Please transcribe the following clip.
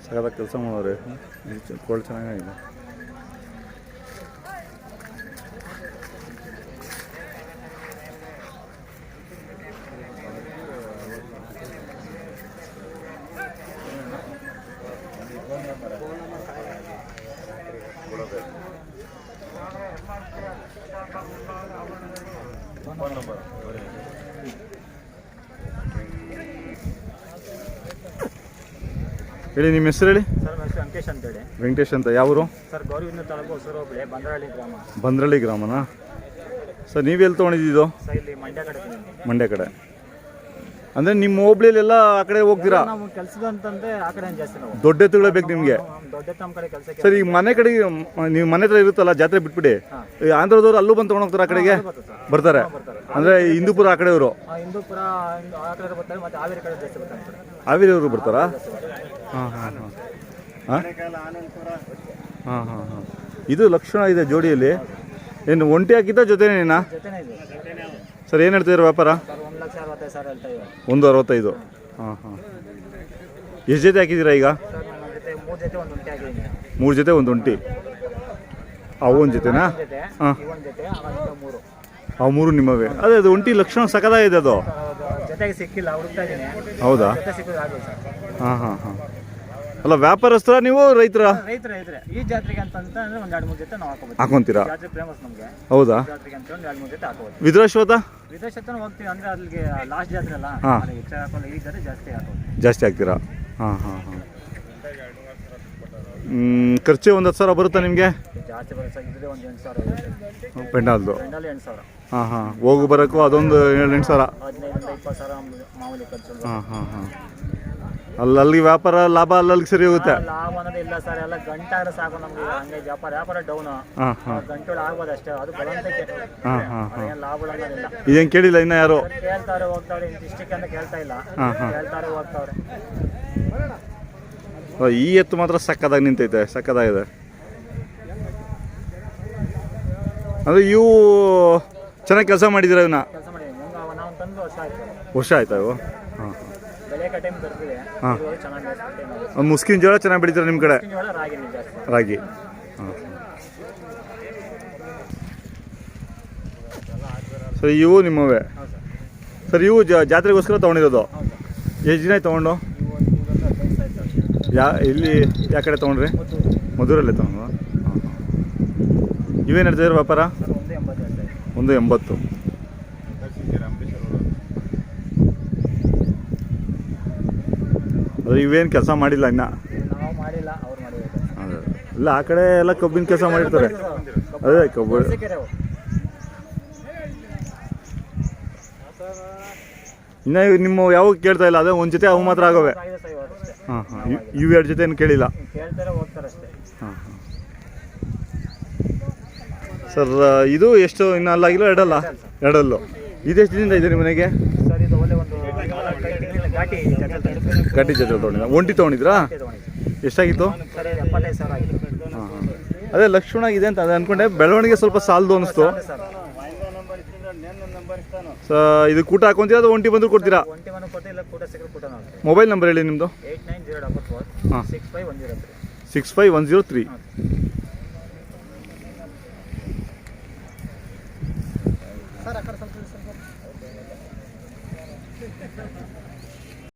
ಸಗದ ಕೆಲಸ ಮಾಡೋರೆ. ಕೋಲ್ಡ್ ಚೆನ್ನಾಗಿದೆ. ಹೇಳಿ, ನಿಮ್ಮ ಹೆಸರು ಹೇಳಿ. ಸರ್ ನನ್ನ ಹೆಸರು ವೆಂಕಟೇಶ್ ಅಂತೇಳಿ. ವೆಂಕಟೇಶ್ ಅಂತ. ಯಾವರು? ಸರ್ ಗೌರಿಬಿದನೂರು ತಾಲೂಕು ಹೊಸೂರು ಹೋಬಳಿ ಬಂದ್ರಳ್ಳಿ ಗ್ರಾಮ. ಬಂದ್ರಳ್ಳಿ ಗ್ರಾಮನಾ ಸರ್? ನೀವೆಲ್ಲಿ ತೊಗೊಂಡಿದ್ದು? ಸರ್ ಇಲ್ಲಿ ಮಂಡ್ಯ ಕಡೆ. ಮಂಡ್ಯ ಕಡೆ ಅಂದರೆ ನಿಮ್ಮ ಹೋಬಳಿಲೆಲ್ಲ ಆ ಕಡೆ ಹೋಗ್ತೀರಾ? ನಾವು ಕೆಲಸದಂತಂದ್ರೆ ಆ ಕಡೆ ಜಾಸ್ತಿ. ನಾವು ದೊಡ್ಡ ಎತ್ತುಗಳೇ ಬೇಕು ನಿಮಗೆ? ದೊಡ್ಡ ನಮ್ಮ ಕಡೆ ಕೆಲಸಕ್ಕೆ. ಸರ್, ಈಗ ಮನೆ ಕಡೆ ನೀವು ಮನೆ ಹತ್ರ ಇರುತ್ತಲ್ಲ ಜಾತ್ರೆ ಬಿಟ್ಬಿಡಿ, ಆಂಧ್ರದವ್ರು ಅಲ್ಲೂ ಬಂದು ತೊಗೊಂಡು ಹೋಗ್ತಾರೆ. ಆ ಕಡೆಗೆ ಬರ್ತಾರೆ ಅಂದರೆ ಹಿಂದೂಪುರ ಆ ಕಡೆಯವರು? ಹಿಂದೂಪುರ ಆ ಕಡೆ ಬರ್ತಾರೆ. ಮತ್ತು ಹಾವೇರಿ ಕಡೆ ಜಾಸ್ತಿ ಬರ್ತಾರೆ. ಹಾವೇರಿಯವರು ಬರ್ತಾರಾ? ಹಾಂ ಹಾಂ ಹಾಂ ಹಾಂ ಹಾಂ ಹಾಂ ಹಾಂ. ಇದು ಲಕ್ಷಣ ಇದೆ ಜೋಡಿಯಲ್ಲಿ. ಏನು ಒಂಟಿ ಹಾಕಿದ್ದ ಜೊತೆನೇನಾ? ಜೊತೆನೇ ಇದೆ ಸರ್. ಏನು ಹೇಳ್ತಿದ್ರು ವ್ಯಾಪಾರ? ಸರ್ 1,65,000 ಹೇಳ್ತಾ ಇದ್ದೀವಿ. 1,65,000. ಹಾಂ ಹಾಂ. ಎಷ್ಟು ಜೊತೆ ಹಾಕಿದ್ದೀರಾ ಈಗ? ಸರ್ ನನ್ನ ಜೊತೆ 3 ಜೊತೆ ಒಂದು ಒಂಟಿ ಹಾಕಿದ್ದೀನಿ. 3 ಜೊತೆ ಒಂದು ಒಂಟಿ. ಅವು ಒಂದು ಜೊತೆನಾ? ಹಾಂ. ಒಂದು ಜೊತೆ ಆಮೇಲೆ 3. ಅವು 3 ನಿಮ್ಮವೇ? ಅದೇ ಅದು ಒಂಟಿ ಲಕ್ಷಣ ಸಕದಾಗಿದೆ ಅದು. ಜೊತೆಗೆ ಸಿಕ್ಕಿಲ್ಲ, ಹುಡುಕ್ತಾ ಇದ್ದೀನಿ. ಹೌದಾ? ಜೊತೆ ಸಿಕ್ಕಿದ್ರೆ ಆಗಲ್ಲ ಸರ್. ಹಾಂ ಹಾಂ ಹಾಂ. ಅಲ್ಲ, ವ್ಯಾಪಾರಸ್ಥರ ನೀವು ರೈತರ? ರೈತರೇ. ಈ ಜಾತ್ರೆಗೆ ಅಂತಂದ್ರೆ ಒಂದು 2-3 ಜೊತೆ ನಾವು ಹಾಕೊಂತೀರಾ? ಜಾತ್ರೆ ಫೇಮಸ್ ನಮಗೆ. ಹೌದಾ? ಜಾತ್ರೆಗೆ ಅಂತ 2-3 ಜೊತೆ ಹಾಕೋದು. ವಿದೇಶೋತ ವಿದೇಶಕ್ಕೆ ಹೋಗ್ತೀವಿ ಅಂದ್ರೆ ಅಲ್ಲಿಗೆ ಲಾಸ್ಟ್ ಜಾತ್ರೆ ಅಲ್ಲ, ಹೆಚ್ಚು ಹಾಕೋಲ್ಲ. ಈ ಜಾತ್ರೆ ಜಾಸ್ತಿ ಹಾಕೋದು. ಜಾಸ್ತಿ ಆಗ್ತೀರಾ? ಹಾಂ ಹಾಂ ಹಾಂ. ಖರ್ಚು ಒಂದು 10,000 ಬರುತ್ತಾ ನಿಮಗೆ? ಜಾಸ್ತಿ ಬರುತ್ತೆ. ಇದ್ರೆ ಒಂದು 8,000 ಪೆಂಡಾಲ್ದು? 8,000. ಹಾಂ ಹಾಂ. ಹೋಗು ಬರೋಕ್ಕೂ ಅದೊಂದು 8,000. 15,000-20,000 ಮಾಮೂಲಿ ಖರ್ಚು. ಹಾಂ ಹಾಂ ಹಾಂ. ಅಲ್ಲಿಗೆ ವ್ಯಾಪಾರ ಲಾಭ ಅಲ್ಲಿಗೆ ಸರಿ ಹೋಗುತ್ತೆ? ಲಾಭ ಅನ್ನೋದು ಇಲ್ಲ ಸರ್. ಎಲ್ಲ ಗಂಟಾದ್ರೆ ಸಾಕು ನಮ್ಗೆ. ಹಂಗೆ ವ್ಯಾಪಾರ ಡೌನ್. ಹಾಂ ಹಾಂ. ಗಂಟೆಗಳು ಆಗ್ಬೋದು ಅಷ್ಟೇ. ಅದು ಬರೋಂತಕ್ಕೆ. ಹಾಂ ಹಾಂ ಹಾಂ. ಲಾಭ ಅನ್ನೋದಿಲ್ಲ. ಇದೇನು ಕೇಳಿಲ್ಲ ಇನ್ನು ಯಾರು? ಕೇಳ್ತಾರೆ ಹೋಗ್ತಾವ್ರೆ. ಇಷ್ಟಕ್ಕೆ ಅಂತ ಕೇಳ್ತಾ ಇಲ್ಲ. ಕೇಳ್ತಾರೆ ಹೋಗ್ತಾವ್ರೆ. ಈ ಎತ್ತು ಮಾತ್ರ ಸಕ್ಕದಾಗಿ ನಿಂತೈತೆ, ಸಕ್ಕದಾಗಿದೆ. ಅಂದರೆ ಇವು ಚೆನ್ನಾಗಿ ಕೆಲಸ ಮಾಡಿದ್ದೀರ ಇವನ್ನ? ಕೆಲಸ ಮಾಡಿದ್ದೀವಿ ನಾವು ತಂದು ವರ್ಷ ಆಯ್ತಾ ಇವು? ಹಾಂ ಹಾಂ. ಬೆಳೆ ಟೈಮ್ ಬರ್ತೀವಿ. ಹಾಂ. ಚೆನ್ನಾಗಿ ಮುಸ್ಕಿನ ಜೋಳ ಚೆನ್ನಾಗಿ ಬೆಳೀತಾರೆ ನಿಮ್ಮ ಕಡೆ? ರಾಗಿ. ಹಾಂ. ಸರ್, ಇವು ನಿಮ್ಮವೇ? ಸರ್, ಇವು ಜಾತ್ರೆಗೋಸ್ಕರ ತೊಗೊಂಡಿರೋದು? ಎಷ್ಟು ದಿನ ಆಯ್ತು ತೊಗೊಂಡು? ಇಲ್ಲಿ ಯಾವ ಕಡೆ ತೊಗೊಂಡ್ರಿ? ಮಧುರಲ್ಲೇ ತೊಗೊಂಡು. ಹಾಂ ಹಾಂ. ಇವೇನು ಹೇಳ್ತಿದ್ರು ವ್ಯಾಪಾರ? 1,80. ಅದು ಇವೇನು ಕೆಲಸ ಮಾಡಿಲ್ಲ ಇನ್ನು? ಅದೇ ಇಲ್ಲ, ಆ ಕಡೆ ಎಲ್ಲ ಕಬ್ಬಿನ ಕೆಲಸ ಮಾಡಿರ್ತಾರೆ. ಅದೇ ಕಬ್ಬು. ಇನ್ನು ನಿಮ್ಮ ಯಾವ ಕೇಳ್ತಾ ಇಲ್ಲ? ಅದೇ ಒಂದು ಜೊತೆ ಅವು ಮಾತ್ರ ಆಗವೆ? ಹಾಂ ಹಾಂ. ಇವು 2 ಜೊತೆ ಏನು ಕೇಳಿಲ್ಲ? ಹಾಂ ಹಾಂ. ಸರ್, ಇದು ಎಷ್ಟು ಇನ್ನು ಅಲ್ಲಾಗಿಲ್ಲ? ಎರಡಲ್ಲು. ಇದೆಷ್ಟು ದಿನದಿಂದ ಇದೆ ನಿಮ್ಮ ಮನೆಗೆ? ಘಾಟಿ ಜೊತೆ ತೊಗೊಂಡಿದ್ದ? ಒಂಟಿ ತೊಗೊಂಡಿದ್ರಾ? ಎಷ್ಟಾಗಿತ್ತು? ಹಾಂ ಹಾಂ. ಅದೇ ಲಕ್ಷಣ ಇದೆ ಅಂತ ಅದೇ ಅಂದ್ಕೊಂಡೆ. ಬೆಳವಣಿಗೆ ಸ್ವಲ್ಪ ಸಾಲದು ಅನ್ನಿಸ್ತು. ಇದು ಕೂಟ ಹಾಕೊಂತೀರಾ ಅದು ಒಂಟಿ ಬಂದರೂ ಕೊಡ್ತೀರಾ? ಮೊಬೈಲ್ ನಂಬರ್ ಹೇಳಿ ನಿಮ್ಮದು. 8904 ಹಾಂ 65103. ಸರ್,